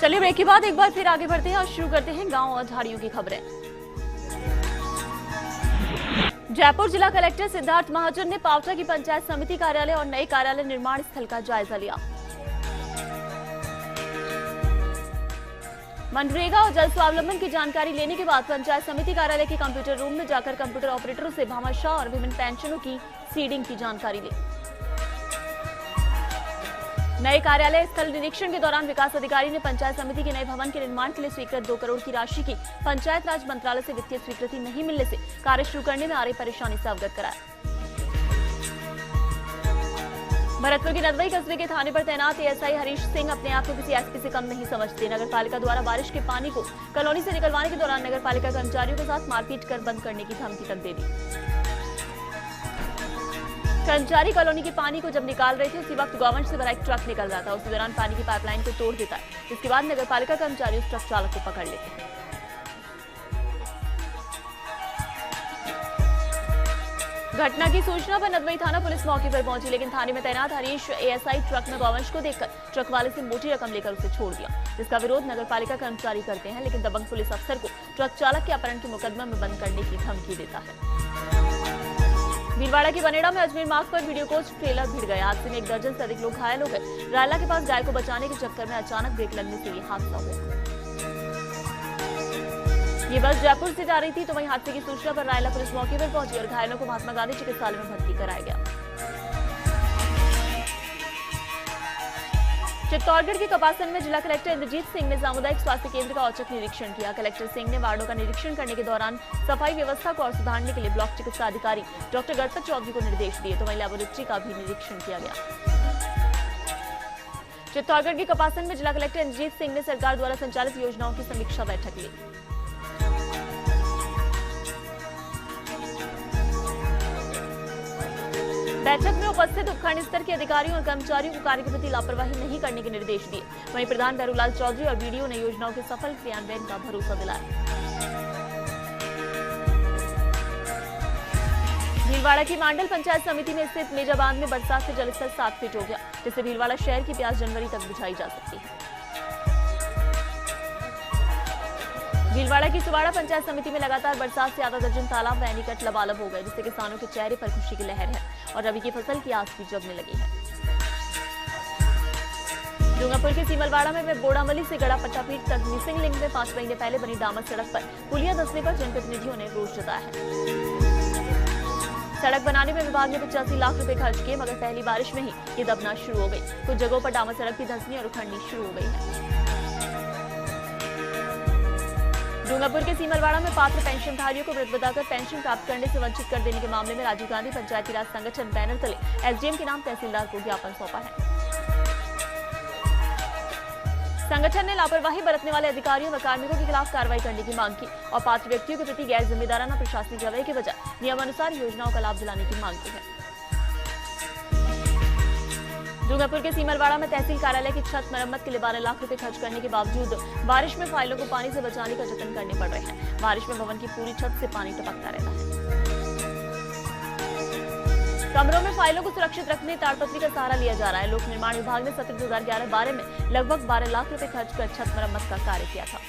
चलिए ब्रेक के बाद एक बार फिर आगे बढ़ते हैं और शुरू करते हैं गांव और झाड़ियों की खबरें। जयपुर जिला कलेक्टर सिद्धार्थ महाजन ने पावटा की पंचायत समिति कार्यालय और नए कार्यालय निर्माण स्थल का जायजा लिया। मनरेगा और जल स्वावलंबन की जानकारी लेने के बाद पंचायत समिति कार्यालय के कंप्यूटर रूम में जाकर कंप्यूटर ऑपरेटरों से भामाशाह और विभिन्न पेंशनों की सीडिंग की जानकारी ली। नए कार्यालय स्थल निरीक्षण के दौरान विकास अधिकारी ने पंचायत समिति के नए भवन के निर्माण के लिए स्वीकृत 2 करोड़ की राशि की पंचायत राज मंत्रालय से वित्तीय स्वीकृति नहीं मिलने से कार्य शुरू करने में आ रही परेशानी से अवगत कराया। भरतपुर की नदवई कस्बे के थाने पर तैनात एएसआई हरीश सिंह अपने आप को किसी एसपी से कम नहीं समझते। नगर पालिका द्वारा बारिश के पानी को कॉलोनी से निकलवाने के दौरान नगर पालिका कर्मचारियों के साथ मारपीट कर बंद करने की धमकी तक दे दी। कर्मचारी कॉलोनी के पानी को जब निकाल रहे थे उसी वक्त गोवंश से भरा एक ट्रक निकल रहा था। उसी दौरान पानी की पाइपलाइन को तोड़ देता है। इसके बाद नगर पालिका कर्मचारी उस ट्रक चालक को पकड़ लेते हैं। घटना की सूचना पर नदवई थाना पुलिस मौके पर पहुंची, लेकिन थाने में तैनात हरीश एएसआई ट्रक में गोवंश को देखकर ट्रक वाले से मोटी रकम लेकर उसे छोड़ दिया, जिसका विरोध नगर पालिका कर्मचारी करते हैं, लेकिन दबंग पुलिस अफसर को ट्रक चालक के अपहरण के मुकदमा में बंद करने की धमकी देता है। भीलवाड़ा के बनेड़ा में अजमेर मार्ग पर वीडियो कोच ट्रेलर भिड़ गया। हादसे में 1 दर्जन से अधिक लोग घायल हो गए। रायला के पास गाय को बचाने के चक्कर में अचानक ब्रेक लगने से ये हादसा हुआ। ये बस जयपुर से जा रही थी तो वहीं हादसे की सूचना पर रायला पुलिस मौके पर पहुंची और घायलों को महात्मा गांधी चिकित्सालय में भर्ती कराया गया। चित्तौड़गढ़ के कपासन में जिला कलेक्टर इंद्रजीत सिंह ने सामुदायिक स्वास्थ्य केंद्र का औचक निरीक्षण किया। कलेक्टर सिंह ने वार्डों का निरीक्षण करने के दौरान सफाई व्यवस्था को और सुधारने के लिए ब्लॉक चिकित्सा अधिकारी डॉक्टर गणपत चौधरी को निर्देश दिए, तो वहीं लैबोरेटरी का भी निरीक्षण किया गया। चित्तौड़गढ़ के कपासन में जिला कलेक्टर इंद्रजीत सिंह ने सरकार द्वारा संचालित योजनाओं की समीक्षा बैठक ली। बैठक में उपस्थित उपखंड स्तर के अधिकारियों और कर्मचारियों को कार्य के प्रति लापरवाही नहीं करने के निर्देश दिए। वहीं प्रधान भैरूलाल चौधरी और बीडीओ ने योजनाओं के सफल क्रियान्वयन का भरोसा दिलाया। भीलवाड़ा की मांडल पंचायत समिति में स्थित मेजा बांध में बरसात से जलस्तर 7 फीट हो गया, जिससे भीलवाड़ा शहर की प्यास जनवरी तक बुझाई जा सकती है। भीलवाड़ा की सुवाड़ा पंचायत समिति में लगातार बरसात से आधा दर्जन तालाब व एनीकट लबालब हो गए, जिससे किसानों के चेहरे पर खुशी की लहर है और रबी की फसल की आस भी जगने लगी है। डूंगरपुर के सीमलवाड़ा में बोड़ामली से गड़ा पट्टापीठ तक मिसिंग लिंक में 5 महीने पहले बनी डामर सड़क पर पुलिया धंसने पर जनप्रतिनिधियों ने रोष जताया है। सड़क बनाने में विभाग ने 85 लाख रुपए खर्च किए, मगर पहली बारिश में ही ये दबना शुरू हो गई। कुछ जगहों पर डामर सड़क की धंसनी और उखड़नी शुरू हो गई है। डूंगरपुर के सीमलवाड़ा में पात्र पेंशनधारियों को व्रत बताकर पेंशन प्राप्त करने से वंचित कर देने के मामले में राजीव गांधी पंचायती राज संगठन बैनर तले एसडीएम के नाम तहसीलदार को ज्ञापन सौंपा है। संगठन ने लापरवाही बरतने वाले अधिकारियों व कार्मिकों के खिलाफ कार्रवाई करने की मांग की और पात्र व्यक्तियों के प्रति गैर जिम्मेदाराना प्रशासनिक रवैये के बजाय नियमानुसार योजनाओं का लाभ दिलाने की मांग की है। डूंगरपुर के सीमलवाड़ा में तहसील कार्यालय की छत मरम्मत के लिए 12 लाख रुपए खर्च करने के बावजूद बारिश में फाइलों को पानी से बचाने का जतन करने पड़ रहे हैं। बारिश में भवन की पूरी छत से पानी टपकता रहता है। कमरों में फाइलों को सुरक्षित रखने ताड़पत्री का सहारा लिया जा रहा है। लोक निर्माण विभाग ने सत्र 2011-12 में लगभग 12 लाख रुपए खर्च कर छत मरम्मत का कार्य किया था।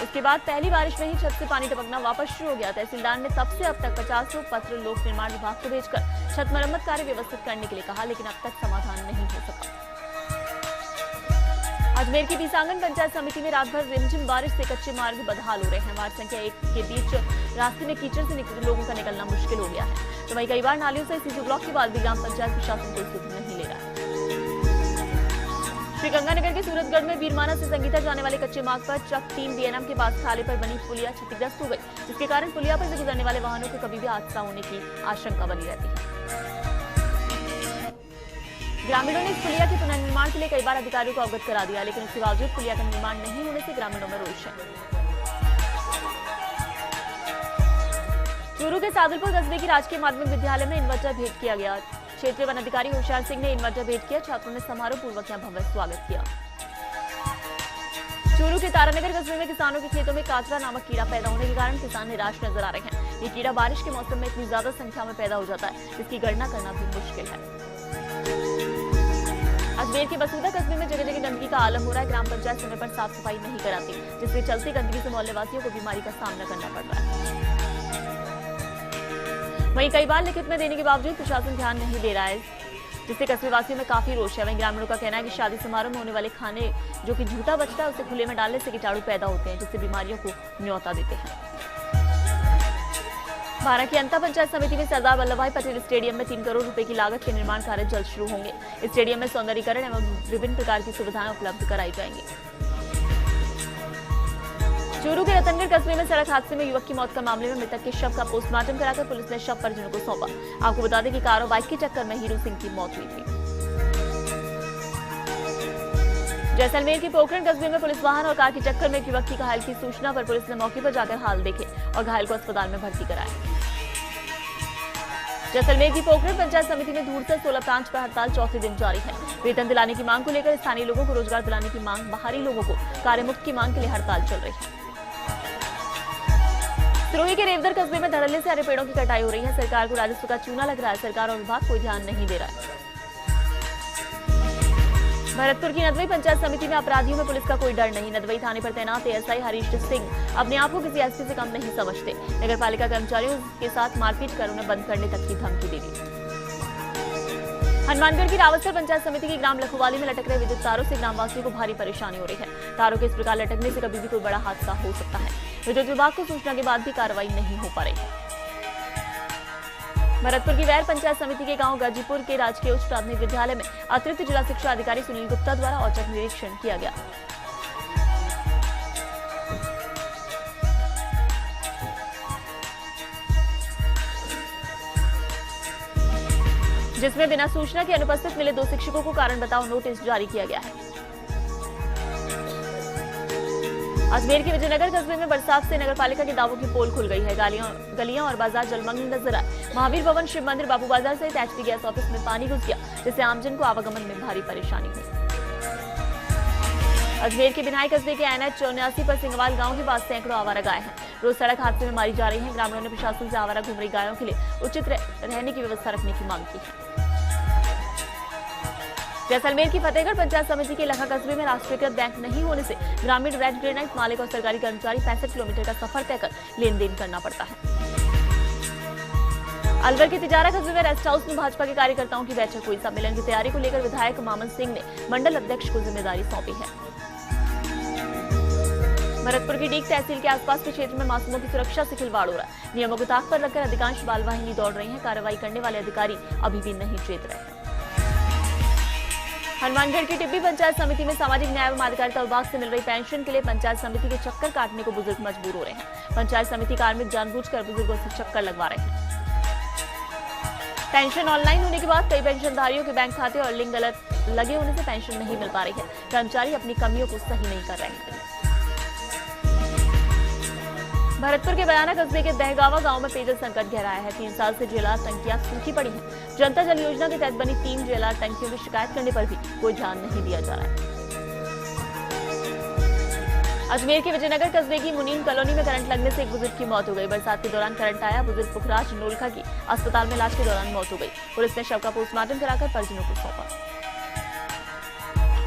उसके बाद पहली बारिश में ही छत से पानी टपकना वापस शुरू हो गया। तहसीलदार ने तब से अब तक 50 पत्र लोक निर्माण विभाग को भेजकर छत मरम्मत कार्य व्यवस्थित करने के लिए कहा, लेकिन अब तक समाधान नहीं हो सका। अजमेर की बीसांगन पंचायत समिति में रात भर रिमझिम बारिश से कच्चे मार्ग बदहाल हो रहे हैं। वार्ड संख्या 1 के बीच रास्ते में कीचड़ से लोगों का निकलना मुश्किल हो गया है, तो वहीं कई बार नालियों से सीसी ब्लॉक के बाद भी ग्राम पंचायत प्रशासन कोई सुध नहीं ले रहा है। श्रीगंगानगर के सूरतगढ़ में बीरमाना से संगीता जाने वाले कच्चे मार्ग पर ट्रक 3 बीएनएम के पास खाले पर बनी पुलिया क्षतिग्रस्त हो गई, जिसके कारण पुलिया पर से गुजरने वाले वाहनों को कभी भी हादसा होने की आशंका बनी रहती है। ग्रामीणों ने इस पुलिया के पुनर्निर्माण के लिए कई बार अधिकारियों को अवगत करा दिया, लेकिन उसके बावजूद पुलिया का निर्माण नहीं होने से ग्रामीणों में रोष है। चूरू के सादुलपुर कस्बे की राजकीय माध्यमिक विद्यालय में इन्वर्टर भेंट किया गया। क्षेत्रीय वन अधिकारी होशियार सिंह ने इन्वर्टर भेंट किया। छात्रों ने समारोह पूर्वक यहां भव्य स्वागत किया। चूरू के तारानगर कस्बे में किसानों के खेतों में काचरा नामक कीड़ा पैदा होने के कारण किसान निराश नजर आ रहे हैं। ये कीड़ा बारिश के मौसम में इतनी ज्यादा संख्या में पैदा हो जाता है, इसकी गणना करना भी मुश्किल है। अजमेर के बसूदा कस्बे में जगह जगह गंदगी का आलम हो रहा है। ग्राम पंचायत समय पर साफ सफाई नहीं कराती, जिसके चलते गंदगी से मोहल्ले वासियों को बीमारी का सामना करना पड़ रहा है। वहीं कई बार लिखित में देने के बावजूद प्रशासन ध्यान नहीं दे रहा है, जिससे कस्बे वासियों में काफी रोष है। वहीं ग्रामीणों का कहना है कि शादी समारोह में होने वाले खाने जो कि झूठा बचता है, उसे खुले में डालने से कीटाणु पैदा होते हैं, जिससे बीमारियों को न्योता देते हैं। बारां की अंता पंचायत समिति में सरदार वल्लभ भाई पटेल स्टेडियम में 3 करोड़ रुपए की लागत के निर्माण कार्य जल्द शुरू होंगे। स्टेडियम में सौंदर्यीकरण एवं विभिन्न प्रकार की सुविधाएं उपलब्ध कराई जाएंगी। चूरू के रतनगढ़ कस्बे में सड़क हादसे में युवक की मौत का मामले में मृतक के शव का पोस्टमार्टम कराकर पुलिस ने शव परिजनों को सौंपा। आपको बता दें कि कार और बाइक की टक्कर में हीरू सिंह की मौत हुई थी। जैसलमेर के पोखरण कस्बे में पुलिस वाहन और कार की टक्कर में एक युवक की घायल की सूचना पर पुलिस ने मौके पर जाकर हाल देखे और घायल को अस्पताल में भर्ती कराया। जैसलमेर की पोखरण पंचायत समिति में धूर्त 16 ब्रांच पर हड़ताल चौथे दिन जारी है। वेतन दिलाने की मांग को लेकर स्थानीय लोगों को रोजगार दिलाने की मांग, बाहरी लोगों को कार्यमुक्त की मांग के लिए हड़ताल चल रही है। सिरोही के रेवदर कस्बे में धड़ल्ले से हरे पेड़ों की कटाई हो रही है। सरकार को राजस्व का चूना लग रहा है, सरकार और विभाग कोई ध्यान नहीं दे रहा है। भरतपुर की नदवई पंचायत समिति में अपराधियों में पुलिस का कोई डर नहीं। नदवई थाने पर तैनात एएसआई हरीश सिंह अपने आप को किसी एसपी से कम नहीं समझते। नगर पालिका कर्मचारियों के साथ मारपीट कर उन्हें बंद करने तक की धमकी दे दी। हनुमानगढ़ की रावतसर पंचायत समिति के ग्राम लखुवाली में लटक रहे विद्युत तारों से ग्रामवासियों को भारी परेशानी हो रही है। तारों के इस प्रकार लटकने से कभी भी कोई बड़ा हादसा हो सकता है। विद्युत विभाग को सूचना के बाद भी कार्रवाई नहीं हो पा रही है। भरतपुर की वैर पंचायत समिति के गांव गाजीपुर के राजकीय उच्च प्राथमिक विद्यालय में अतिरिक्त जिला शिक्षा अधिकारी सुनील गुप्ता द्वारा औचक निरीक्षण किया गया, जिसमें बिना सूचना के अनुपस्थित मिले 2 शिक्षकों को कारण बताओ नोटिस जारी किया गया है। अजमेर के विजयनगर कस्बे में बरसात से नगरपालिका के दावों की पोल खुल गई है। गलियां और बाजार जलमग्न नजर आए। महावीर भवन, शिव मंदिर, बाबू बाजार सहित एचपी गैस ऑफिस में पानी घुस गया, जिससे आमजन को आवागमन में भारी परेशानी हुई। अजमेर के बिनाई कस्बे के एनएच 84 पर सिंगवाल गांव के पास सैकड़ों आवारा गाय हैं। रोज सड़क हादसे में मारी जा रही हैं। ग्रामीणों ने प्रशासन से आवारा घूम रही गायों के लिए उचित रहने की व्यवस्था रखने की मांग की है। जैसलमेर की फतेहगढ़ पंचायत समिति के लखा कस्बे में राष्ट्रीयकृत बैंक नहीं होने से ग्रामीण रेड ग्रेनाइट मालिक और सरकारी कर्मचारी 65 किलोमीटर का सफर तय कर लेन देन करना पड़ता है। अलवर के तिजारा कस्बे में रेस्ट हाउस में भाजपा के कार्यकर्ताओं की बैठक हुई। सम्मेलन की तैयारी को लेकर विधायक मामन सिंह ने मंडल अध्यक्ष को जिम्मेदारी सौंपी है। भरतपुर की डीग तहसील के आसपास के क्षेत्र में मासूमों की सुरक्षा से खिलवाड़ हो रहा है। नियमों को ताक पर रखकर अधिकांश बाल वाहिनी दौड़ रही है। कार्रवाई करने वाले अधिकारी अभी भी नहीं चेत रहे हैं। हनुमानगढ़ की टिब्बी पंचायत समिति में सामाजिक न्याय एवं अधिकारिता विभाग से मिल रही पेंशन के लिए पंचायत समिति के चक्कर काटने को बुजुर्ग मजबूर हो रहे हैं। पंचायत समिति कार्मिक जानबूझकर बुजुर्गों से चक्कर लगवा रहे हैं। पेंशन ऑनलाइन होने के बाद कई पेंशनधारियों के बैंक खाते और लिंक गलत लगे होने से पेंशन नहीं मिल पा रही है। कर्मचारी अपनी कमियों को सही नहीं कर रहे हैं। भरतपुर के बयाना कस्बे के दहगावा गांव में पेयजल संकट गहराया है। 3 साल से जेलार टंकियां सूखी पड़ी हैं। जनता जल योजना के तहत बनी 3 जेलार टंकियों की शिकायत करने पर भी कोई ध्यान नहीं दिया जा रहा है। अजमेर के विजयनगर कस्बे की मुनीम कॉलोनी में करंट लगने से एक बुजुर्ग की मौत हो गई। बरसात के दौरान करंट आया। बुजुर्ग पुखराज नोलखा की अस्पताल में इलाज के दौरान मौत हो गई। पुलिस ने शव का पोस्टमार्टम कराकर परिजनों को सौंपा।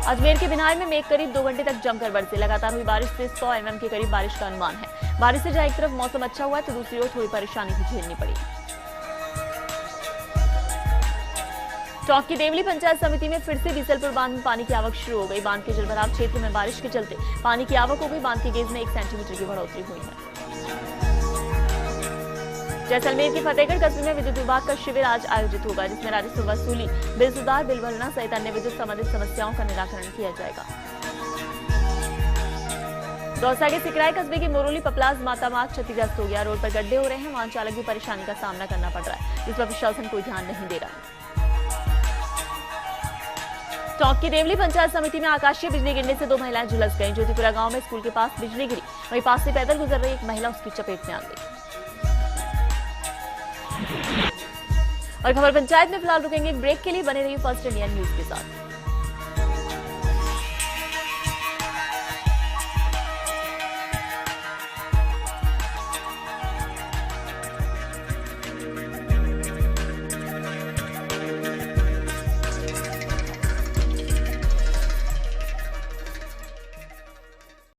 अजमेर के बिनाई में मेघ करीब 2 घंटे तक जमकर बरसे। लगातार हुई बारिश से 100 mm के करीब बारिश का अनुमान है। बारिश से जहां एक तरफ मौसम अच्छा हुआ है तो दूसरी ओर थोड़ी परेशानी भी झेलनी पड़ी। टोंक की देवली पंचायत समिति में फिर से बीसलपुर बांध में पानी की आवक शुरू हो गई। बांध के जलभराव क्षेत्र में बारिश के चलते पानी की आवक हो गई। बांध की गेज में 1 सेंटीमीटर की बढ़ोतरी हुई है। जैसलमेर के फतेहगढ़ कस्बे में विद्युत विभाग का शिविर आज आयोजित होगा, जिसमें राजस्व वसूली, बिल सुधार, बिल भरना सहित अन्य विद्युत संबंधित समस्याओं का निराकरण किया जाएगा। दौसा के सिकराय कस्बे की मोरोली पपलाज माता मार्ग क्षतिग्रस्त हो गया। रोड पर गड्ढे हो रहे हैं। वाहन चालक भी परेशानी का सामना करना पड़ रहा है, जिस पर प्रशासन कोई ध्यान नहीं दे रहा। टोंक की देवली पंचायत समिति में आकाशीय बिजली गिरने से 2 महिलाएं झुलस गईं। ज्योतिपुरा गांव में स्कूल के पास बिजली गिरी, वहीं पास से पैदल गुजर रही एक महिला उसकी चपेट में आ गई। और खबर पंचायत में फिलहाल रुकेंगे एक ब्रेक के लिए। बने रहिए फर्स्ट इंडियन न्यूज के साथ।